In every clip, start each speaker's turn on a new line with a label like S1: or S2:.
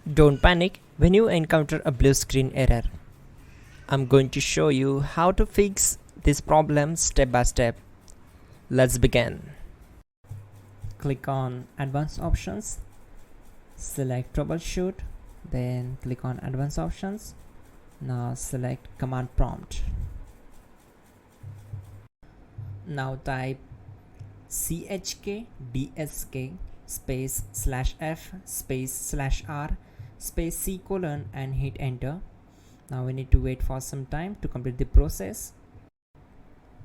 S1: Don't panic when you encounter a blue screen error. I'm going to show you how to fix this problem step by step. Let's begin. Click on Advanced Options, select Troubleshoot, then click on Advanced Options. Now select Command Prompt. Now type chkdsk space /f space /r space c colon and hit enter. Now we need to wait for some time to complete the process.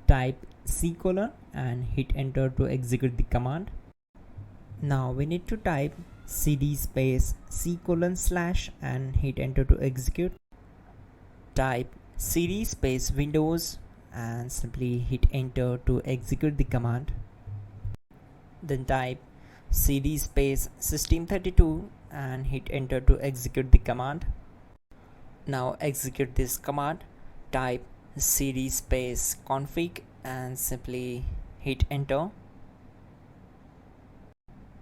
S1: Type c colon and hit enter to execute the command. Now we need to type cd space c colon / and hit enter to execute. Type cd space windows and simply hit enter to execute the command. Then type cd space system32 and hit enter to execute the command. Now execute this command. Type cd space config and simply hit enter.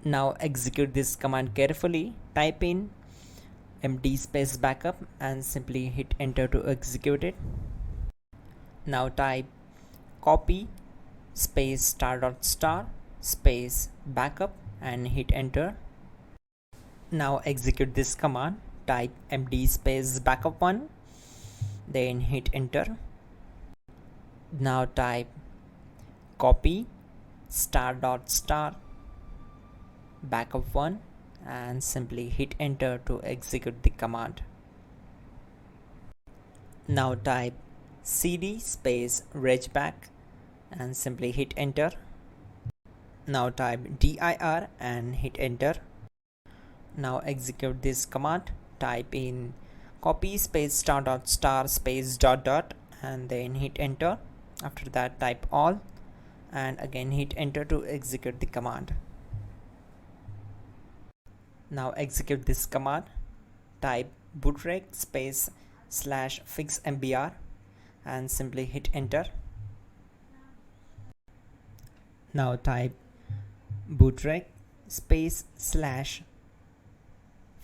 S1: Now execute this command carefully. Type in md space backup and simply hit enter to execute it. Now type copy space ** space backup and hit enter. Now execute this command. Type md space backup1, then hit enter. Now type copy ** backup1 and simply hit enter to execute the command. Now type cd space regback and simply hit enter. Now type dir and hit enter. Now execute this command. Type in copy space ** space .. and then hit enter. After that type all and again hit enter to execute the command. Now execute this command. Type bootrec space /fixmbr and simply hit enter. Now type bootrec space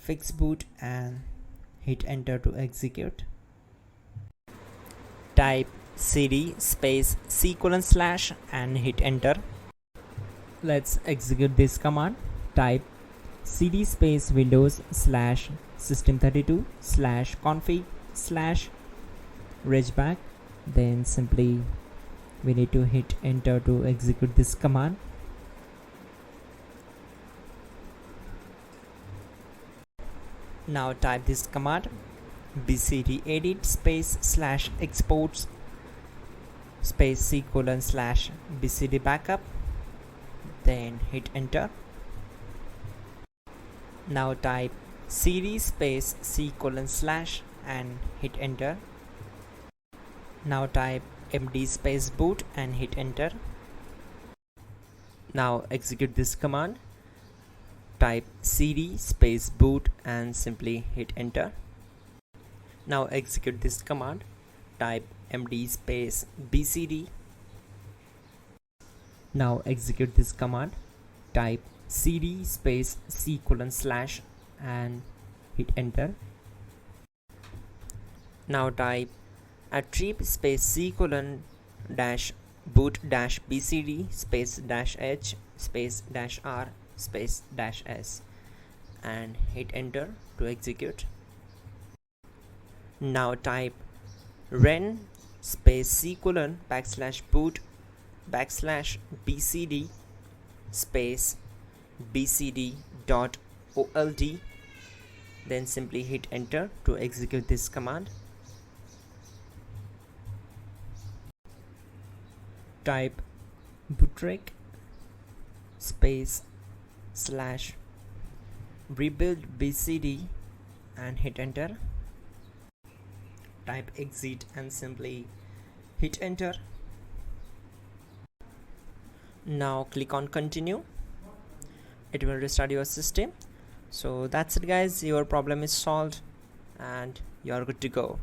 S1: /fixboot and hit enter to execute. Type cd space c colon / and hit enter. Let's execute this command. Type cd space windows /system32 /config /regback, then simply we need to hit enter to execute this command. Now type this command bcd edit space /exports space c colon /bcd backup, then hit enter. Now type cd space c colon / and hit enter. Now type md space boot and hit enter. Now execute this command. Type cd space boot and simply hit enter. Now execute this command. Type md space bcd. Now execute this command. Type cd space c colon / and hit enter. Now type attrib space c colon -boot -bcd space -h space -r space -s and hit enter to execute. Now type ren space c colon /boot /bcd space bcd.old, then simply hit enter to execute this command. Type bootrec space /rebuild bcd and hit enter. Type exit and simply hit enter. Now click on continue. It will restart your system. So that's it guys, your problem is solved and you are good to go.